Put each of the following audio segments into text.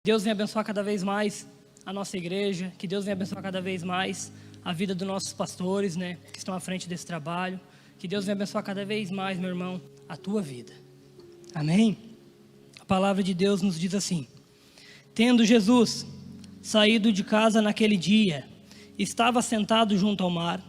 Deus venha abençoar cada vez mais a nossa igreja, que Deus venha abençoar cada vez mais a vida dos nossos pastores, né, que estão à frente desse trabalho. Que Deus venha abençoar cada vez mais, meu irmão, a tua vida. Amém? A palavra de Deus nos diz assim: tendo Jesus saído de casa naquele dia, estava sentado junto ao mar,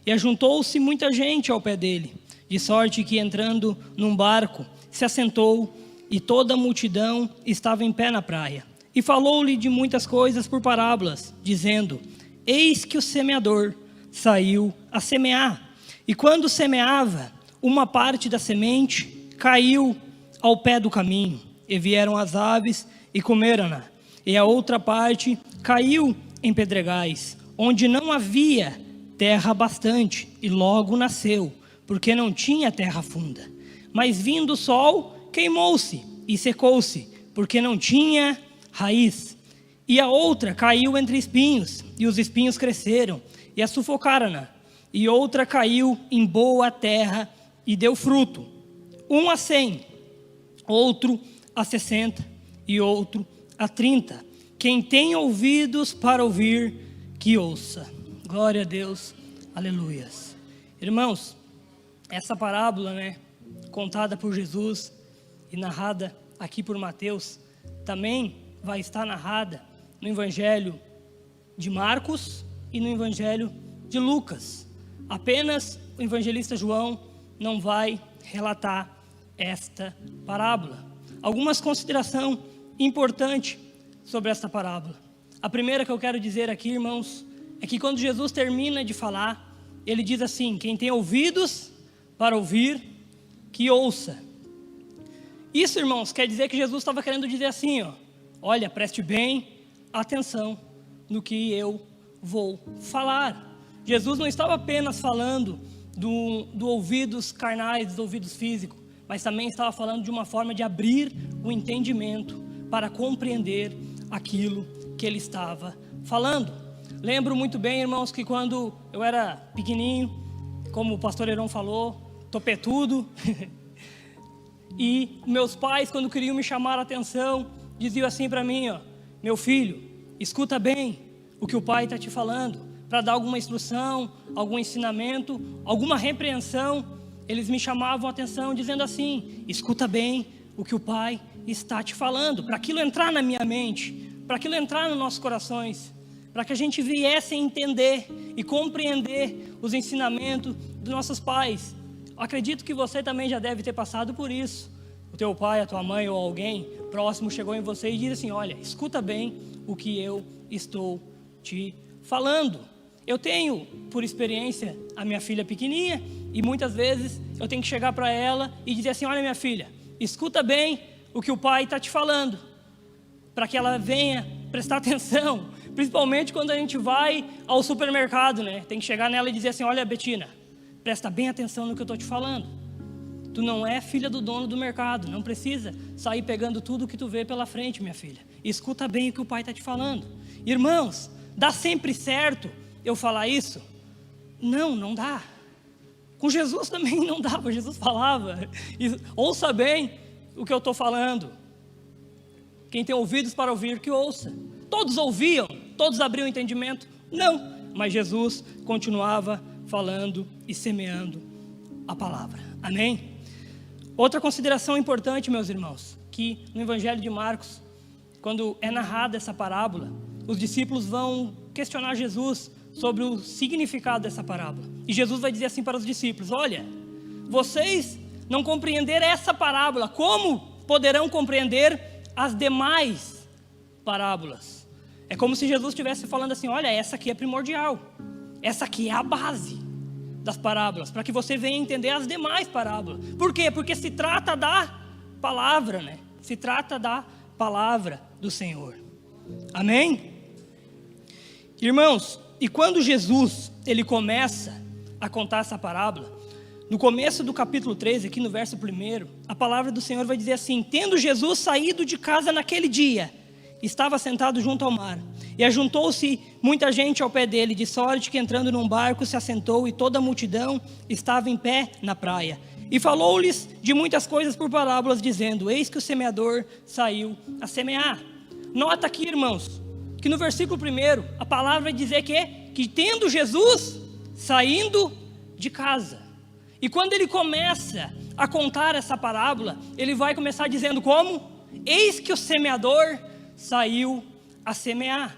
e ajuntou-se muita gente ao pé dele, de sorte que, entrando num barco, se assentou, e toda a multidão estava em pé na praia. E falou-lhe de muitas coisas por parábolas, dizendo: eis que o semeador saiu a semear. E quando semeava, uma parte da semente caiu ao pé do caminho, e vieram as aves e comeram-na. E a outra parte caiu em pedregais, onde não havia terra bastante, e logo nasceu, porque não tinha terra funda. Mas vindo o sol, queimou-se e secou-se, porque não tinha raiz. E a outra caiu entre espinhos, e os espinhos cresceram e a sufocaram-na. E outra caiu em boa terra e deu fruto, 1 a 100, outro a 60 e outro a 30. Quem tem ouvidos para ouvir, que ouça. Glória a Deus, aleluias. Irmãos, essa parábola, né, contada por Jesus e narrada aqui por Mateus, também vai estar narrada no Evangelho de Marcos e no Evangelho de Lucas. Apenas o evangelista João não vai relatar esta parábola. Algumas considerações importantes sobre esta parábola. A primeira que eu quero dizer aqui, irmãos, é que quando Jesus termina de falar, ele diz assim: quem tem ouvidos para ouvir, que ouça. Isso, irmãos, quer dizer que Jesus estava querendo dizer assim, olha, preste bem atenção no que eu vou falar. Jesus não estava apenas falando do ouvidos carnais, dos ouvidos físicos, mas também estava falando de uma forma de abrir o entendimento para compreender aquilo que ele estava falando. Lembro muito bem, irmãos, que quando eu era pequenininho, como o pastor Heron falou, topetudo, e meus pais, quando queriam me chamar a atenção, diziam assim para mim, meu filho, escuta bem o que o pai está te falando, para dar alguma instrução, algum ensinamento, alguma repreensão. Eles me chamavam a atenção dizendo assim: escuta bem o que o pai está te falando, para aquilo entrar na minha mente, para aquilo entrar nos nossos corações, para que a gente viesse a entender e compreender os ensinamentos dos nossos pais. Acredito que você também já deve ter passado por isso. O teu pai, a tua mãe ou alguém próximo chegou em você e disse assim: olha, escuta bem o que eu estou te falando. Eu tenho, por experiência, a minha filha pequenininha, e muitas vezes eu tenho que chegar para ela e dizer assim: olha, minha filha, escuta bem o que o pai está te falando, para que ela venha prestar atenção, principalmente quando a gente vai ao supermercado, né? Tem que chegar nela e dizer assim: olha, Betina, presta bem atenção no que eu estou te falando. Tu não é filha do dono do mercado, não precisa sair pegando tudo que tu vê pela frente, minha filha. Escuta bem o que o pai está te falando. Irmãos, dá sempre certo eu falar isso? Não, não dá. Com Jesus também não dava. Jesus falava: ouça bem o que eu estou falando. Quem tem ouvidos para ouvir, que ouça. Todos ouviam, todos abriam o entendimento? Não, mas Jesus continuava falando e semeando a palavra. Amém? Outra consideração importante, meus irmãos, que no Evangelho de Marcos, quando é narrada essa parábola, os discípulos vão questionar Jesus sobre o significado dessa parábola. E Jesus vai dizer assim para os discípulos: olha, vocês não compreenderam essa parábola, como poderão compreender as demais parábolas? É como se Jesus estivesse falando assim: olha, essa aqui é primordial, essa aqui é a base das parábolas, para que você venha entender as demais parábolas. Por quê? Porque se trata da palavra, né? Se trata da palavra do Senhor. Amém? Irmãos, e quando Jesus, ele começa a contar essa parábola, no começo do capítulo 13, aqui no verso 1, a palavra do Senhor vai dizer assim: tendo Jesus saído de casa naquele dia, estava sentado junto ao mar, e ajuntou-se muita gente ao pé dele, de sorte que, entrando num barco, se assentou, e toda a multidão estava em pé na praia. E falou-lhes de muitas coisas por parábolas, dizendo: eis que o semeador saiu a semear. Nota aqui, irmãos, que no versículo 1, a palavra vai dizer que tendo Jesus saindo de casa. E quando ele começa a contar essa parábola, ele vai começar dizendo como? Eis que o semeador saiu a semear.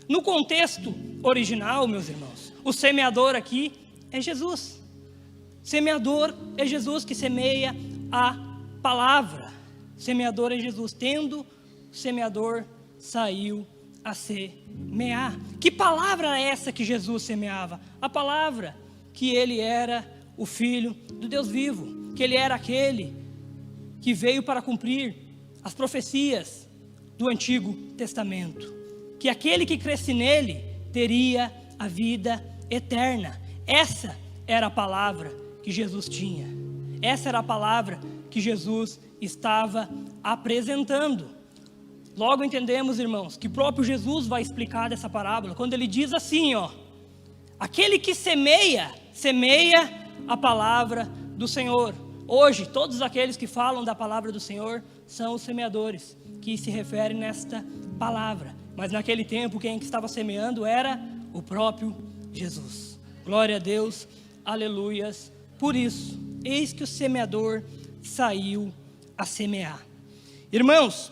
No contexto original, meus irmãos, o semeador aqui é Jesus. Semeador é Jesus que semeia a palavra. Semeador é Jesus. Tendo o semeador saiu a semear. Que palavra é essa que Jesus semeava? A palavra que ele era o Filho do Deus vivo, que ele era aquele que veio para cumprir as profecias do Antigo Testamento, que aquele que cresce nele teria a vida eterna. Essa era a palavra que Jesus tinha, essa era a palavra que Jesus estava apresentando. Logo entendemos, irmãos, que o próprio Jesus vai explicar dessa parábola, quando ele diz assim, aquele que semeia a palavra do Senhor. Hoje, todos aqueles que falam da palavra do Senhor são os semeadores, que se referem nesta palavra. Mas naquele tempo, quem estava semeando era o próprio Jesus. Glória a Deus, aleluias. Por isso, eis que o semeador saiu a semear. Irmãos,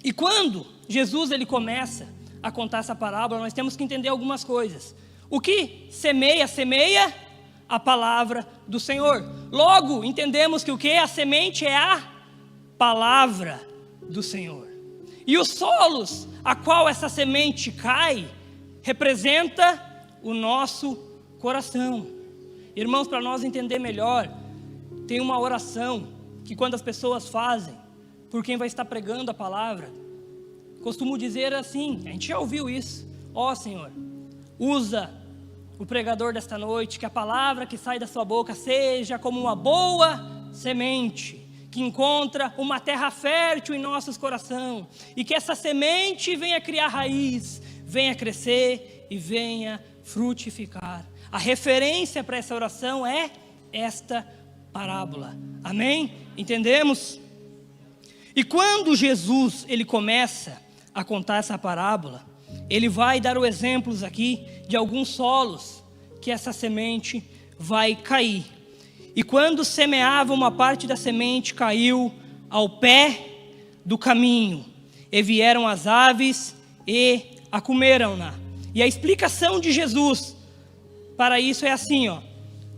e quando Jesus ele começa a contar essa parábola, nós temos que entender algumas coisas. O que semeia a palavra do Senhor. Logo, entendemos que o que? A semente é a palavra do Senhor. E os solos a qual essa semente cai, representa o nosso coração. Irmãos, para nós entender melhor, tem uma oração que quando as pessoas fazem, por quem vai estar pregando a palavra, costumo dizer assim, a gente já ouviu isso: ó Senhor, usa o pregador desta noite, que a palavra que sai da sua boca seja como uma boa semente, que encontra uma terra fértil em nossos corações, e que essa semente venha criar raiz, venha crescer e venha frutificar. A referência para essa oração é esta parábola. Amém? Entendemos? E quando Jesus ele começa a contar essa parábola, ele vai dar os exemplos aqui de alguns solos que essa semente vai cair. E quando semeava, uma parte da semente caiu ao pé do caminho, e vieram as aves e a comeram-na. E a explicação de Jesus para isso é assim,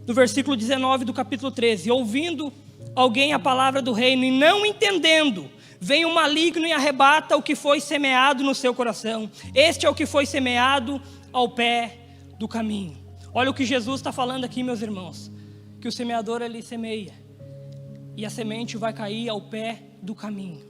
no versículo 19 do capítulo 13: ouvindo alguém a palavra do reino e não entendendo, vem o maligno e arrebata o que foi semeado no seu coração. Este é o que foi semeado ao pé do caminho. Olha o que Jesus está falando aqui, meus irmãos, que o semeador ele semeia, e a semente vai cair ao pé do caminho,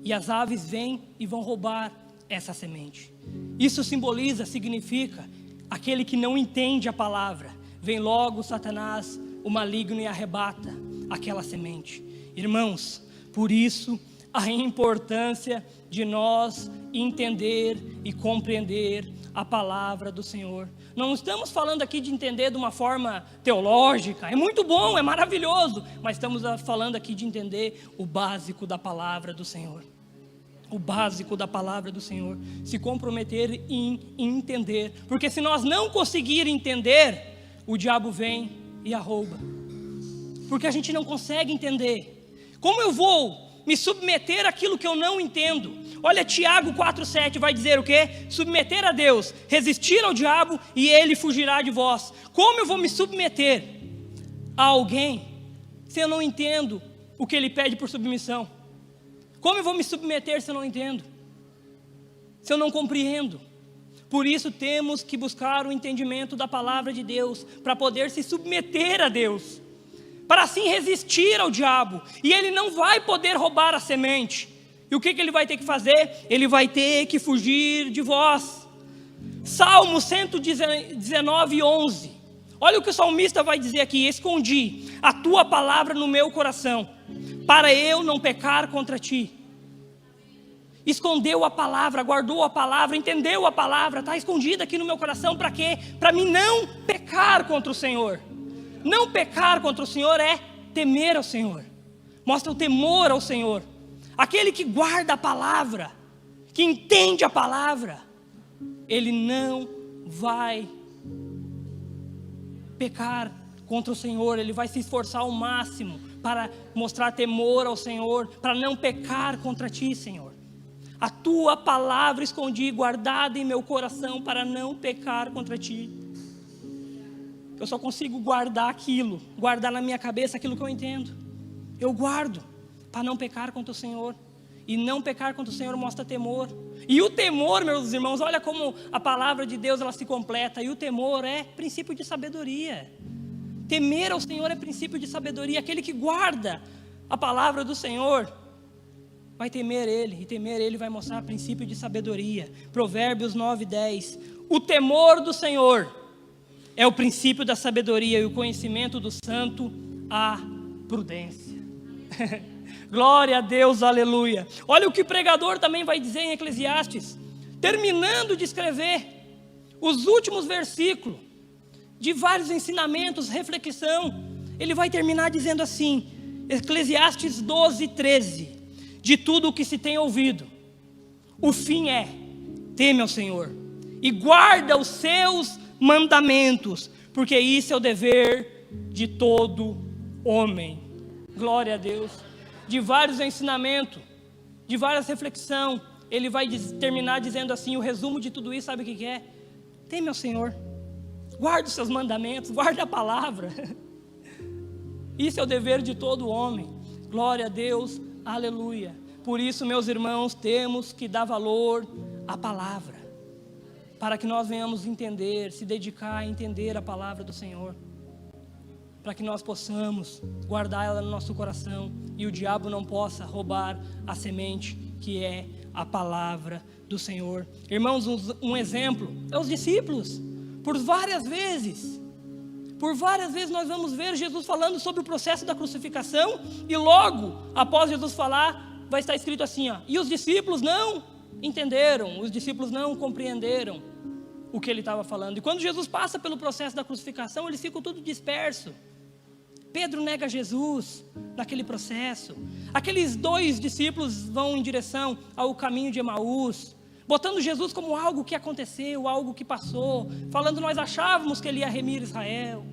e as aves vêm e vão roubar essa semente. Isso significa aquele que não entende a palavra, vem logo Satanás, o maligno, e arrebata aquela semente. Irmãos, por isso a importância de nós entender e compreender a palavra do Senhor. Não estamos falando aqui de entender de uma forma teológica, é muito bom, é maravilhoso, mas estamos falando aqui de entender o básico da palavra do Senhor. O básico da palavra do Senhor, se comprometer em entender, porque se nós não conseguir entender, o diabo vem e a rouba, porque a gente não consegue entender. Como eu vou me submeter àquilo que eu não entendo? Olha, Tiago 4,7 vai dizer o quê? Submeter a Deus, resistir ao diabo e ele fugirá de vós. Como eu vou me submeter a alguém se eu não entendo o que ele pede por submissão? Como eu vou me submeter se eu não entendo? Se eu não compreendo? Por isso temos que buscar o entendimento da palavra de Deus, para poder se submeter a Deus, para assim resistir ao diabo, e ele não vai poder roubar a semente. E o que ele vai ter que fazer? Ele vai ter que fugir de vós. Salmo 119:11. Olha o que o salmista vai dizer aqui: escondi a tua palavra no meu coração, para eu não pecar contra ti. Escondeu a palavra, guardou a palavra, entendeu a palavra, está escondida aqui no meu coração. Para quê? Para mim não pecar contra o Senhor. Não pecar contra o Senhor é temer ao Senhor, mostra o temor ao Senhor. Aquele que guarda a palavra, que entende a palavra, ele não vai pecar contra o Senhor, ele vai se esforçar ao máximo para mostrar temor ao Senhor, para não pecar contra ti, Senhor. A tua palavra escondi, guardada em meu coração, para não pecar contra ti. Eu só consigo guardar aquilo, guardar na minha cabeça aquilo que eu entendo. Eu guardo para não pecar contra o Senhor. E não pecar contra o Senhor mostra temor. E o temor, meus irmãos, olha como a palavra de Deus ela se completa. E o temor é princípio de sabedoria. Temer ao Senhor é princípio de sabedoria. Aquele que guarda a palavra do Senhor vai temer Ele, e temer Ele vai mostrar princípio de sabedoria. Provérbios 9:10. O temor do Senhor é o princípio da sabedoria, e o conhecimento do santo a prudência. Glória a Deus, aleluia. Olha o que o pregador também vai dizer em Eclesiastes, terminando de escrever os últimos versículos de vários ensinamentos, reflexão. Ele vai terminar dizendo assim, Eclesiastes 12:13: de tudo o que se tem ouvido, o fim é: teme ao Senhor e guarda os seus mandamentos, porque isso é o dever de todo homem. Glória a Deus. De vários ensinamentos, de várias reflexões, ele vai terminar dizendo assim, o resumo de tudo isso, sabe o que é? Teme ao Senhor, guarda os seus mandamentos, guarda a palavra. Isso é o dever de todo homem. Glória a Deus, aleluia. Por isso, meus irmãos, temos que dar valor à palavra, para que nós venhamos entender, se dedicar a entender a palavra do Senhor, para que nós possamos guardar ela no nosso coração e o diabo não possa roubar a semente que é a palavra do Senhor. Irmãos, um exemplo é os discípulos. Por várias vezes nós vamos ver Jesus falando sobre o processo da crucificação, e logo após Jesus falar, vai estar escrito assim, ó, e os discípulos não entenderam, os discípulos não compreenderam o que ele estava falando. E quando Jesus passa pelo processo da crucificação, eles ficam tudo dispersos. Pedro nega Jesus naquele processo. Aqueles 2 discípulos vão em direção ao caminho de Emaús, botando Jesus como algo que aconteceu, algo que passou, falando, nós achávamos que ele ia remir Israel.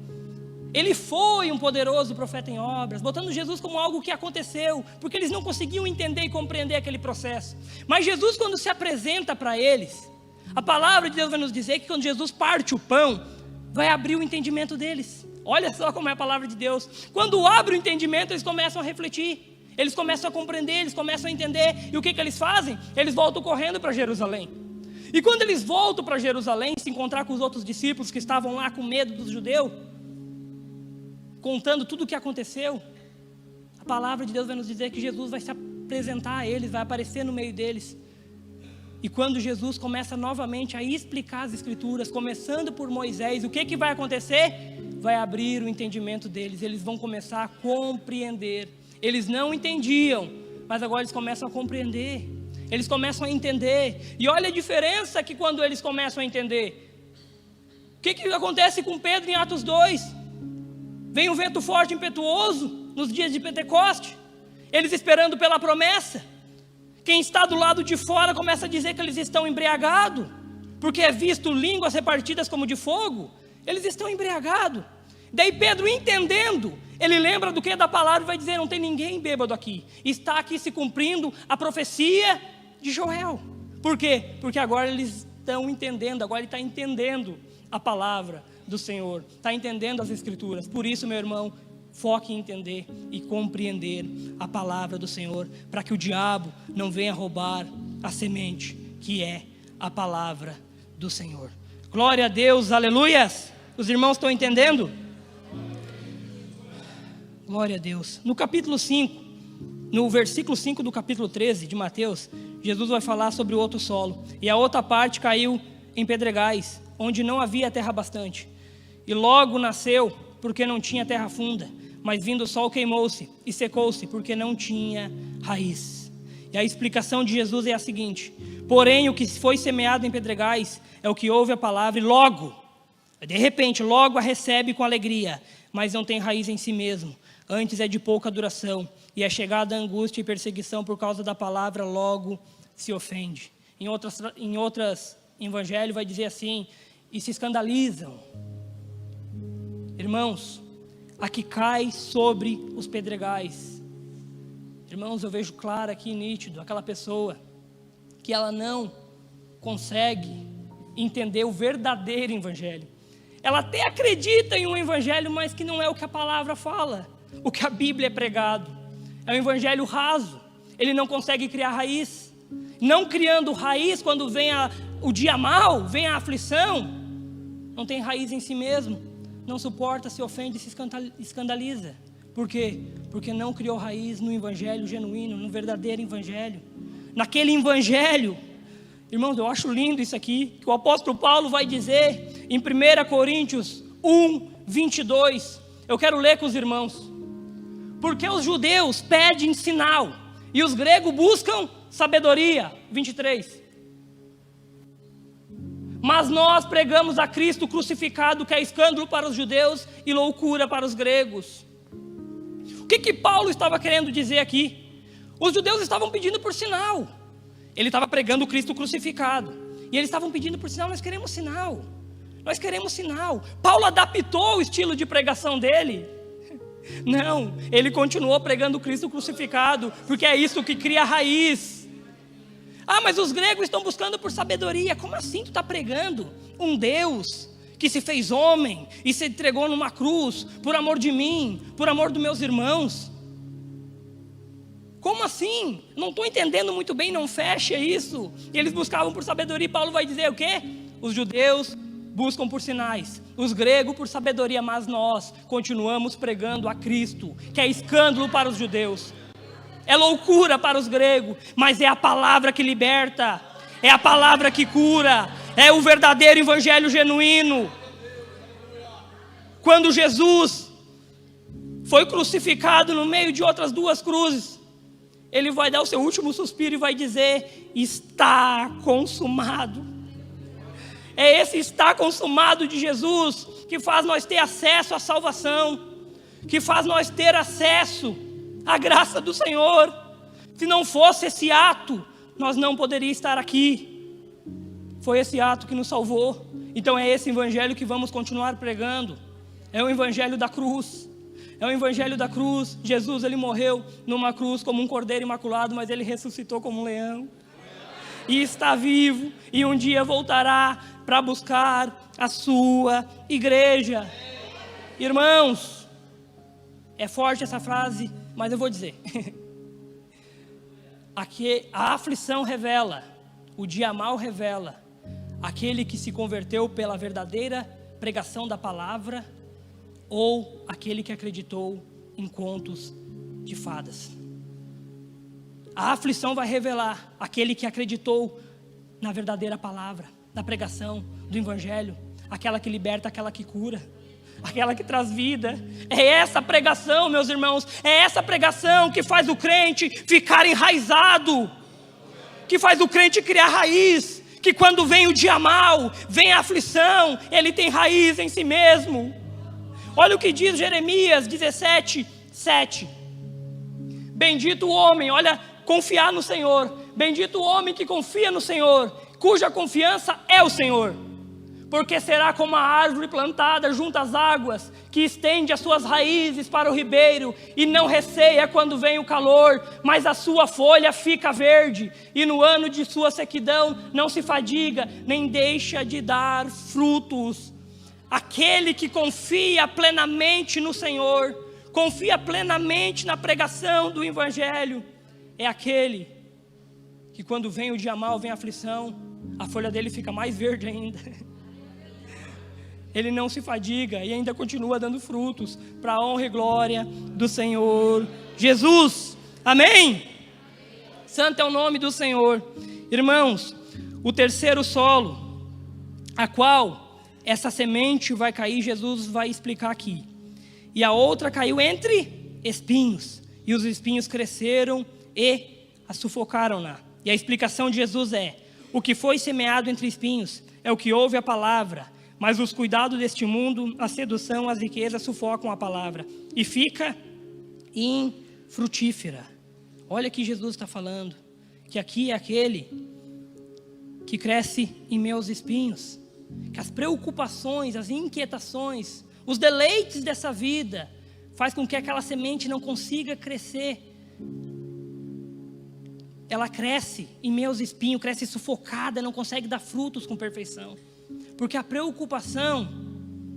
Ele foi um poderoso profeta em obras, botando Jesus como algo que aconteceu, porque eles não conseguiam entender e compreender aquele processo. Mas Jesus, quando se apresenta para eles, a palavra de Deus vai nos dizer que quando Jesus parte o pão, vai abrir o entendimento deles. Olha só como é a palavra de Deus. Quando abre o entendimento, eles começam a refletir, eles começam a compreender, eles começam a entender. E o que eles fazem? Eles voltam correndo para Jerusalém. E quando eles voltam para Jerusalém, se encontrar com os outros discípulos que estavam lá com medo dos judeus, contando tudo o que aconteceu, a palavra de Deus vai nos dizer que Jesus vai se apresentar a eles, vai aparecer no meio deles. E quando Jesus começa novamente a explicar as escrituras, começando por Moisés, o que vai acontecer? Vai abrir o entendimento deles, eles vão começar a compreender. Eles não entendiam, mas agora eles começam a compreender, eles começam a entender. E olha a diferença que quando eles começam a entender, o que acontece com Pedro em Atos 2? Vem um vento forte, impetuoso, nos dias de Pentecoste, eles esperando pela promessa. Quem está do lado de fora começa a dizer que eles estão embriagados, porque é visto línguas repartidas como de fogo. Eles estão embriagados. Daí Pedro, entendendo, ele lembra do que da palavra e vai dizer, não tem ninguém bêbado aqui. Está aqui se cumprindo a profecia de Joel. Por quê? Porque agora eles estão entendendo, agora ele está entendendo a palavra do Senhor, está entendendo as escrituras. Por isso, meu irmão, foque em entender e compreender a palavra do Senhor, para que o diabo não venha roubar a semente que é a palavra do Senhor. Glória a Deus, aleluias. Os irmãos estão entendendo? Glória a Deus. No capítulo 5, no versículo 5 do capítulo 13 de Mateus, Jesus vai falar sobre o outro solo. E a outra parte caiu em pedregais, onde não havia terra bastante. E logo nasceu, porque não tinha terra funda. Mas vindo o sol queimou-se e secou-se, porque não tinha raiz. E a explicação de Jesus é a seguinte: porém o que foi semeado em pedregais é o que ouve a palavra e logo, de repente, logo a recebe com alegria, mas não tem raiz em si mesmo. Antes é de pouca duração, e é chegada a angústia e perseguição por causa da palavra, logo se ofende. Em outras evangelhos vai dizer assim, e se escandalizam. Irmãos, a que cai sobre os pedregais. Irmãos, eu vejo claro aqui, nítido, aquela pessoa que ela não consegue entender o verdadeiro evangelho. Ela até acredita em um evangelho, mas que não é o que a palavra fala, o que a Bíblia é pregado. É um evangelho raso, ele não consegue criar raiz. Não criando raiz, quando vem o dia mau, vem a aflição, não tem raiz em si mesmo, não suporta, se ofende, se escandaliza. Por quê? Porque não criou raiz no evangelho genuíno, no verdadeiro evangelho. Naquele evangelho, irmãos, eu acho lindo isso aqui, que o apóstolo Paulo vai dizer em 1 Coríntios 1:22. Eu quero ler com os irmãos. Porque os judeus pedem sinal e os gregos buscam sabedoria. 23. Mas nós pregamos a Cristo crucificado, que é escândalo para os judeus e loucura para os gregos. O que Paulo estava querendo dizer aqui? Os judeus estavam pedindo por sinal. Ele estava pregando o Cristo crucificado. E eles estavam pedindo por sinal, nós queremos sinal. Nós queremos sinal. Paulo adaptou o estilo de pregação dele. Não, ele continuou pregando o Cristo crucificado, porque é isso que cria raiz. Ah, mas os gregos estão buscando por sabedoria. Como assim tu está pregando um Deus que se fez homem e se entregou numa cruz por amor de mim, por amor dos meus irmãos? Como assim? Não estou entendendo muito bem, não fecha isso. E eles buscavam por sabedoria, e Paulo vai dizer o quê? Os judeus buscam por sinais, os gregos por sabedoria, mas nós continuamos pregando a Cristo, que é escândalo para os judeus, é loucura para os gregos, mas é a palavra que liberta, é a palavra que cura, é o verdadeiro evangelho genuíno. Quando Jesus foi crucificado no meio de outras duas cruzes, ele vai dar o seu último suspiro e vai dizer: está consumado. É esse está consumado de Jesus que faz nós ter acesso à salvação, que faz nós ter acesso à graça do Senhor. Se não fosse esse ato, nós não poderíamos estar aqui. Foi esse ato que nos salvou. Então é esse evangelho que vamos continuar pregando. É o evangelho da cruz. É o evangelho da cruz. Jesus, ele morreu numa cruz como um cordeiro imaculado, mas ele ressuscitou como um leão. E está vivo, e um dia voltará para buscar a sua igreja. Irmãos, é forte essa frase, mas eu vou dizer. Aqui a aflição revela, o dia mau revela aquele que se converteu pela verdadeira pregação da palavra, ou aquele que acreditou em contos de fadas. A aflição vai revelar aquele que acreditou na verdadeira palavra, na pregação do evangelho, aquela que liberta, aquela que cura, aquela que traz vida. É essa pregação, meus irmãos, é essa pregação que faz o crente ficar enraizado, que faz o crente criar raiz, que quando vem o dia mau, vem a aflição, ele tem raiz em si mesmo. Olha o que diz Jeremias 17:7. Bendito o homem, olha, confiar no Senhor. Bendito o homem que confia no Senhor, cuja confiança é o Senhor. Porque será como a árvore plantada junto às águas, que estende as suas raízes para o ribeiro, e não receia quando vem o calor, mas a sua folha fica verde, e no ano de sua sequidão não se fadiga, nem deixa de dar frutos. Aquele que confia plenamente no Senhor, confia plenamente na pregação do evangelho, é aquele que quando vem o dia mau, vem a aflição, a folha dele fica mais verde ainda. Ele não se fadiga e ainda continua dando frutos para a honra e glória do Senhor Jesus. Amém? Santo é o nome do Senhor. Irmãos, o terceiro solo, a qual essa semente vai cair, Jesus vai explicar aqui. E a outra caiu entre espinhos, e os espinhos cresceram e a sufocaram-na. E a explicação de Jesus é: o que foi semeado entre espinhos é o que ouve a palavra, mas os cuidados deste mundo, a sedução, as riquezas sufocam a palavra e fica infrutífera. Olha que Jesus está falando, que aqui é aquele que cresce em meus espinhos, que as preocupações, as inquietações, os deleites dessa vida faz com que aquela semente não consiga crescer. Ela cresce em meus espinhos, cresce sufocada, não consegue dar frutos com perfeição, porque a preocupação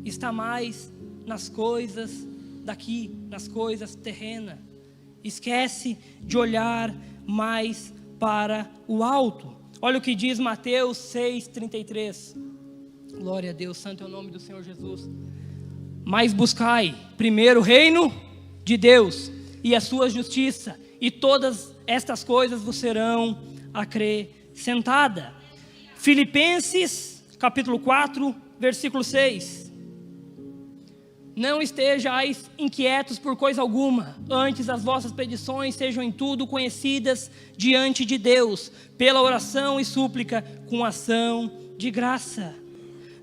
está mais nas coisas daqui, nas coisas terrenas. Esquece de olhar mais para o alto. Olha o que diz Mateus 6,33. Glória a Deus, santo é o nome do Senhor Jesus. Mas buscai primeiro o reino de Deus e a sua justiça, e todas estas coisas vos serão acrescentadas. Filipenses capítulo 4, versículo 6. Não estejais inquietos por coisa alguma, antes as vossas petições sejam em tudo conhecidas diante de Deus, pela oração e súplica, com ação de graça.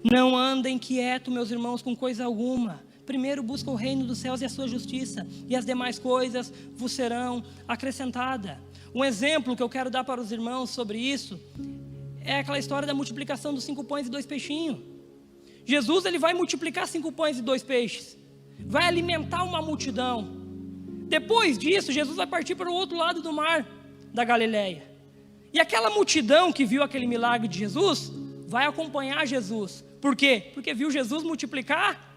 Não andem quietos, meus irmãos, com coisa alguma. Primeiro busca o reino dos céus e a sua justiça, e as demais coisas vos serão acrescentadas. Um exemplo que eu quero dar para os irmãos sobre isso é aquela história da multiplicação dos 5 pães e 2 peixinhos. Jesus, ele vai multiplicar 5 pães e 2 peixes, vai alimentar uma multidão. Depois disso, Jesus vai partir para o outro lado do mar da Galileia, e aquela multidão que viu aquele milagre de Jesus vai acompanhar Jesus. Por quê? Porque viu Jesus multiplicar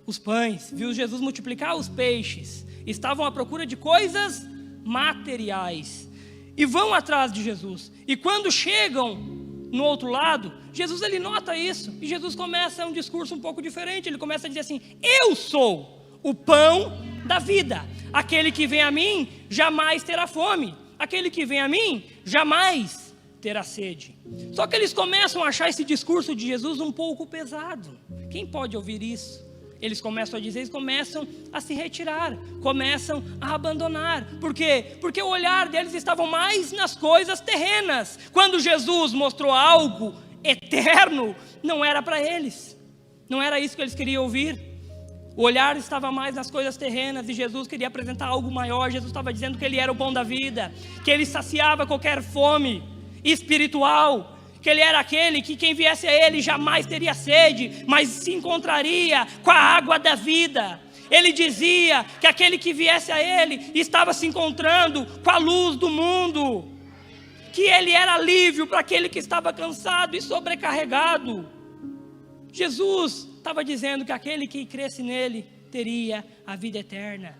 os pães, viu Jesus multiplicar os peixes, estavam à procura de coisas materiais, e vão atrás de Jesus. E quando chegam no outro lado, Jesus, ele nota isso, e Jesus começa um discurso um pouco diferente. Ele começa a dizer assim: eu sou o pão da vida, aquele que vem a mim jamais terá fome, aquele que vem a mim jamais terá sede. Só que eles começam a achar esse discurso de Jesus um pouco pesado. Quem pode ouvir isso? Eles começam a dizer, eles começam a se retirar, começam a abandonar. Por quê? Porque o olhar deles estava mais nas coisas terrenas. Quando Jesus mostrou algo eterno, não era para eles, não era isso que eles queriam ouvir. O olhar estava mais nas coisas terrenas, e Jesus queria apresentar algo maior. Jesus estava dizendo que ele era o pão da vida, que ele saciava qualquer fome espiritual, que ele era aquele que quem viesse a ele jamais teria sede, mas se encontraria com a água da vida. Ele dizia que aquele que viesse a ele estava se encontrando com a luz do mundo, que ele era alívio para aquele que estava cansado e sobrecarregado. Jesus estava dizendo que aquele que cresce nele teria a vida eterna.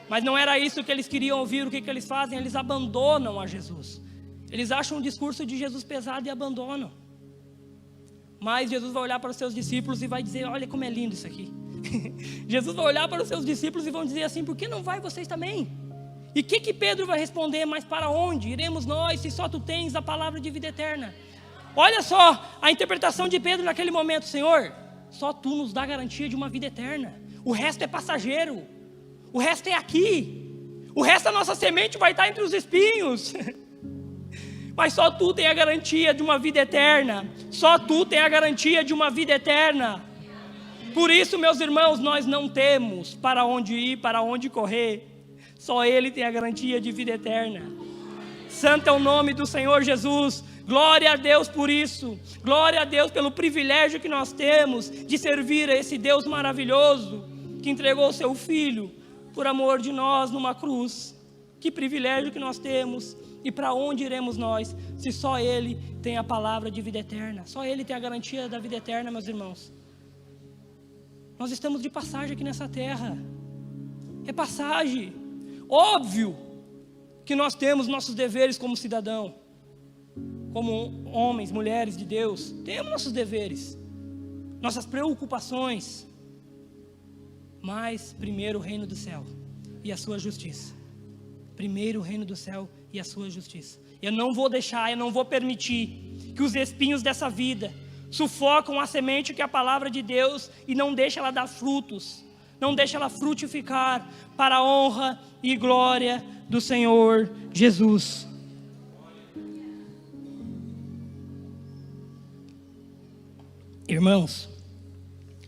Mas não era isso que eles queriam ouvir. O que eles fazem? Eles abandonam a Jesus. Eles acham o discurso de Jesus pesado e abandonam. Mas Jesus vai olhar para os seus discípulos e vai dizer: olha como é lindo isso aqui. Jesus vai olhar para os seus discípulos e vão dizer assim: por que não vai vocês também? E o que Pedro vai responder? Mas para onde iremos nós, se só tu tens a palavra de vida eterna? Olha só a interpretação de Pedro naquele momento: Senhor, só tu nos dá garantia de uma vida eterna. O resto é passageiro, o resto é aqui, o resto da nossa semente vai estar entre os espinhos. Mas só tu tem a garantia de uma vida eterna. Só tu tem a garantia de uma vida eterna. Por isso, meus irmãos, nós não temos para onde ir, para onde correr. Só Ele tem a garantia de vida eterna. Santo é o nome do Senhor Jesus. Glória a Deus por isso. Glória a Deus pelo privilégio que nós temos de servir a esse Deus maravilhoso, que entregou o seu Filho por amor de nós numa cruz. Que privilégio que nós temos. E para onde iremos nós, se só Ele tem a palavra de vida eterna? Só Ele tem a garantia da vida eterna, meus irmãos. Nós estamos de passagem aqui nessa terra. É passagem. Óbvio que nós temos nossos deveres como cidadão, como homens, mulheres de Deus. Temos nossos deveres, nossas preocupações. Mas primeiro o reino do céu e a sua justiça. Primeiro o reino do céu e a sua justiça. Eu não vou deixar, eu não vou permitir que os espinhos dessa vida sufocam a semente que é a palavra de Deus e não deixa ela dar frutos, não deixa ela frutificar para a honra e glória do Senhor Jesus. Irmãos,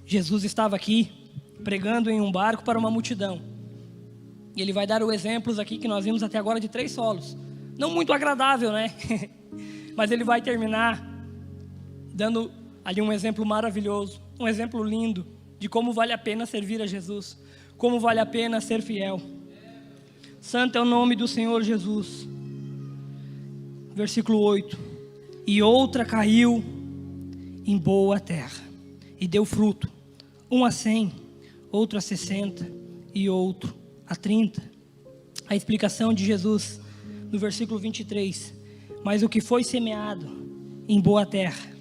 Jesus estava aqui pregando em um barco para uma multidão. E Ele vai dar os exemplos aqui que nós vimos até agora de 3 solos. Não muito agradável, né? Mas Ele vai terminar dando ali um exemplo maravilhoso, um exemplo lindo de como vale a pena servir a Jesus, como vale a pena ser fiel. Santo é o nome do Senhor Jesus. Versículo 8: e outra caiu em boa terra, e deu fruto, um a 100, outro a 60, e outro a 30. A explicação de Jesus, no versículo 23, mas o que foi semeado em boa terra,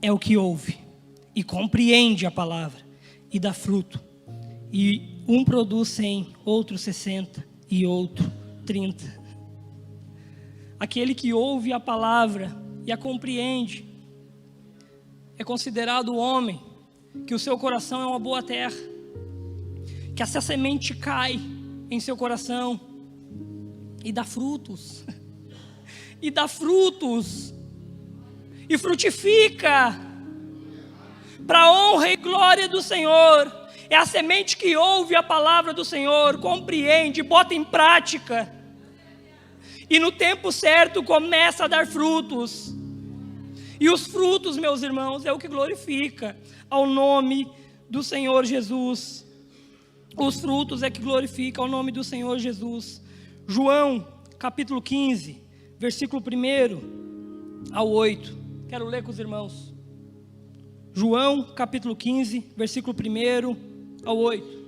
é o que ouve, e compreende a palavra, e dá fruto, e um produz 100, outro 60, e outro 30. Aquele que ouve a palavra e a compreende, é considerado o homem que o seu coração é uma boa terra, que essa semente cai em seu coração e dá frutos, e dá frutos, e frutifica, para a honra e glória do Senhor. É a semente que ouve a palavra do Senhor, compreende, bota em prática, e no tempo certo começa a dar frutos. E os frutos, meus irmãos, é o que glorifica ao nome do Senhor Jesus. Os frutos é que glorifica ao nome do Senhor Jesus. João, capítulo 15, versículo 1 ao 8. Quero ler com os irmãos. João, capítulo 15, versículo 1 ao 8.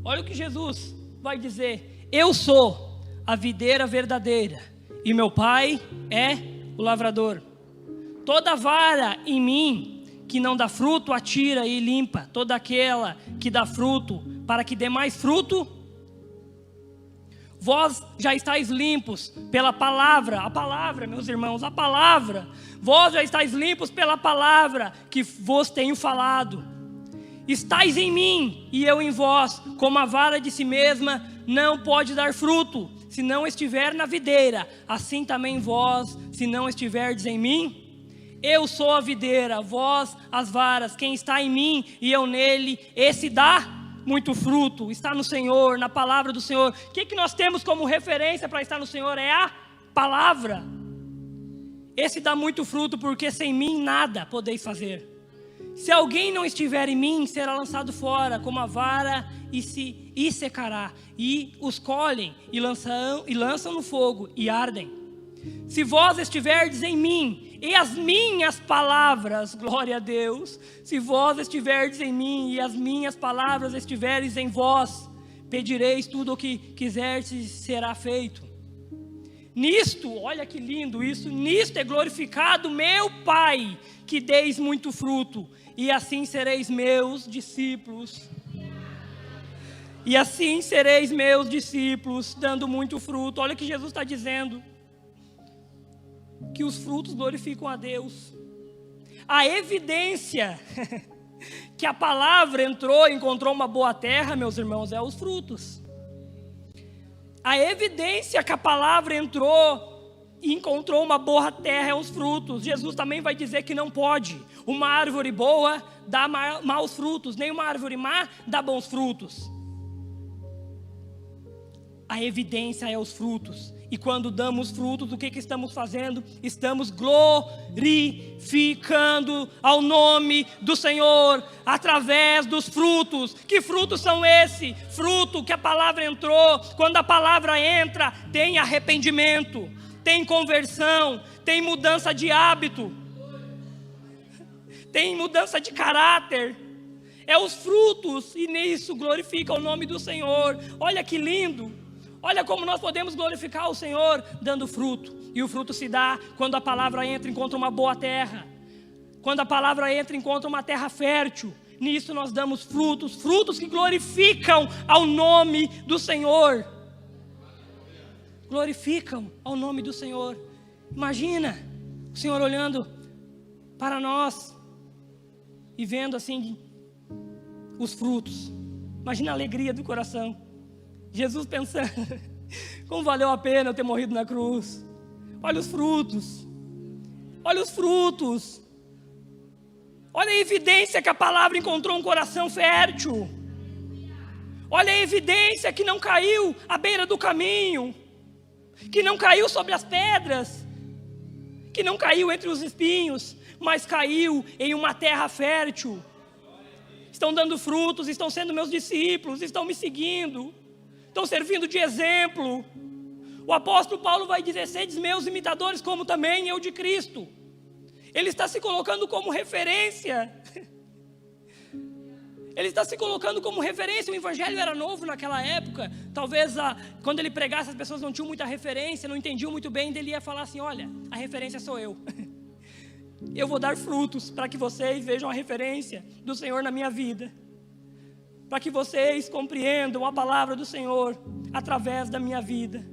Olha o que Jesus vai dizer: eu sou a videira verdadeira, e meu Pai é o lavrador. Toda vara em mim que não dá fruto, atira e limpa. Toda aquela que dá fruto, para que dê mais fruto. Vós já estáis limpos pela palavra. A palavra, meus irmãos, a palavra. Vós já estáis limpos pela palavra que vos tenho falado. Estais em mim e eu em vós, como a vara de si mesma não pode dar fruto, se não estiver na videira, assim também vós, se não estiverdes em mim. Eu sou a videira, vós as varas. Quem está em mim e eu nele, esse dá muito fruto. Está no Senhor, na palavra do Senhor. O que nós temos como referência para estar no Senhor? É a palavra. Esse dá muito fruto, porque sem mim nada podeis fazer. Se alguém não estiver em mim, será lançado fora como a vara e secará. E os colhem e lançam no fogo e ardem. Se vós estiverdes em mim e as minhas palavras, glória a Deus, se vós estiverdes em mim e as minhas palavras estiveres em vós, pedireis tudo o que quiserdes, será feito. Nisto, olha que lindo isso, nisto é glorificado meu Pai, que deis muito fruto, e assim sereis meus discípulos. E assim sereis meus discípulos, dando muito fruto. Olha o que Jesus está dizendo, que os frutos glorificam a Deus. A evidência que a palavra entrou e encontrou uma boa terra, meus irmãos, é os frutos. A evidência que a palavra entrou e encontrou uma boa terra é os frutos. Jesus também vai dizer que não pode uma árvore boa dar maus frutos, nem uma árvore má dá bons frutos. A evidência é os frutos. E quando damos frutos, o que estamos fazendo? Estamos glorificando ao nome do Senhor através dos frutos. Que frutos são esses? Fruto que a palavra entrou. Quando a palavra entra, tem arrependimento, tem conversão, tem mudança de hábito, tem mudança de caráter. É os frutos, e nisso glorifica o nome do Senhor. Olha que lindo. Olha como nós podemos glorificar o Senhor dando fruto. E o fruto se dá quando a palavra entra e encontra uma boa terra. Quando a palavra entra e encontra uma terra fértil. Nisso nós damos frutos, frutos que glorificam ao nome do Senhor. Glorificam ao nome do Senhor. Imagina o Senhor olhando para nós e vendo assim os frutos. Imagina a alegria do coração. Jesus pensando, como valeu a pena eu ter morrido na cruz. Olha os frutos. Olha os frutos. Olha a evidência que a palavra encontrou um coração fértil. Olha a evidência que não caiu à beira do caminho, que não caiu sobre as pedras, que não caiu entre os espinhos, mas caiu em uma terra fértil. Estão dando frutos, estão sendo meus discípulos, estão me seguindo, estão servindo de exemplo. O apóstolo Paulo vai dizer: sedes meus imitadores, como também eu de Cristo. Ele está se colocando como referência. Ele está se colocando como referência. O evangelho era novo naquela época. Talvez quando ele pregasse, as pessoas não tinham muita referência, não entendiam muito bem. Ele ia falar assim: olha, a referência sou eu. Eu vou dar frutos para que vocês vejam a referência do Senhor na minha vida, para que vocês compreendam a palavra do Senhor através da minha vida.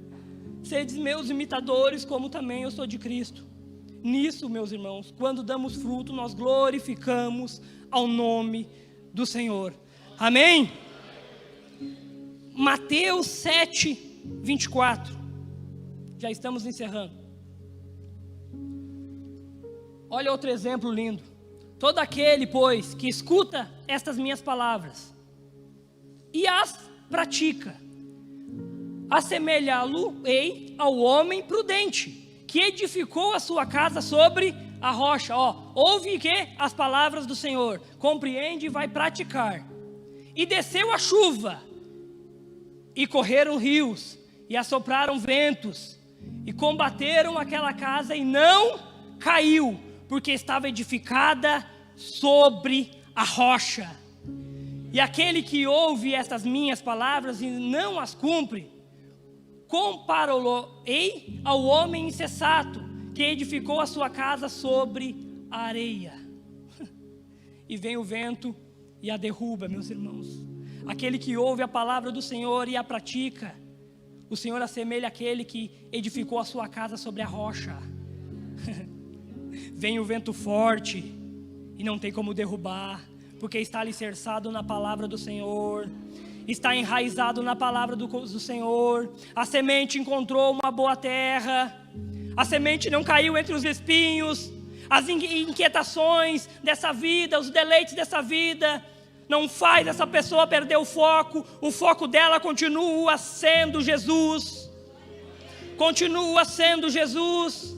Sedes meus imitadores, como também eu sou de Cristo. Nisso, meus irmãos, quando damos fruto, nós glorificamos ao nome do Senhor. Amém? Mateus 7, 24. Já estamos encerrando. Olha outro exemplo lindo. Todo aquele, pois, que escuta estas minhas palavras e as pratica, assemelhá-lo-ei ao homem prudente, que edificou a sua casa sobre a rocha. Ouve que as palavras do Senhor, compreende e vai praticar. E desceu a chuva, e correram rios, e assopraram ventos, e combateram aquela casa, e não caiu, porque estava edificada sobre a rocha. E aquele que ouve estas minhas palavras e não as cumpre, compará-lo-ei ao homem insensato, que edificou a sua casa sobre a areia. E vem o vento e a derruba, meus irmãos. Aquele que ouve a palavra do Senhor e a pratica, o Senhor assemelha aquele que edificou a sua casa sobre a rocha. Vem o vento forte e não tem como derrubar, porque está alicerçado na palavra do Senhor, está enraizado na palavra do Senhor. A semente encontrou uma boa terra, a semente não caiu entre os espinhos. As inquietações dessa vida, os deleites dessa vida, não faz essa pessoa perder o foco dela continua sendo Jesus, continua sendo Jesus.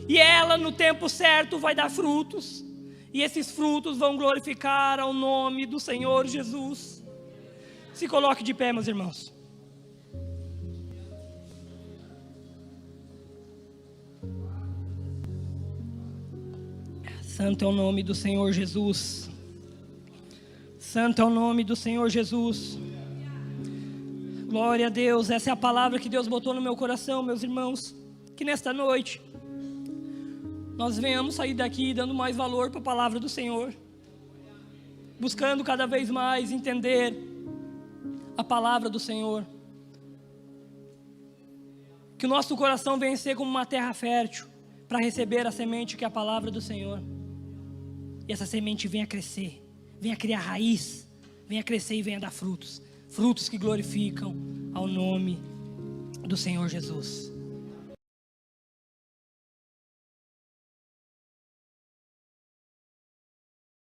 E ela no tempo certo vai dar frutos, e esses frutos vão glorificar ao nome do Senhor Jesus. Se coloque de pé, meus irmãos. Santo é o nome do Senhor Jesus. Santo é o nome do Senhor Jesus. Glória a Deus. Essa é a palavra que Deus botou no meu coração, meus irmãos. Que nesta noite nós venhamos sair daqui dando mais valor para a palavra do Senhor, buscando cada vez mais entender a palavra do Senhor. Que o nosso coração venha ser como uma terra fértil para receber a semente que é a palavra do Senhor. E essa semente venha crescer, venha criar raiz, venha crescer e venha dar frutos. Frutos que glorificam ao nome do Senhor Jesus.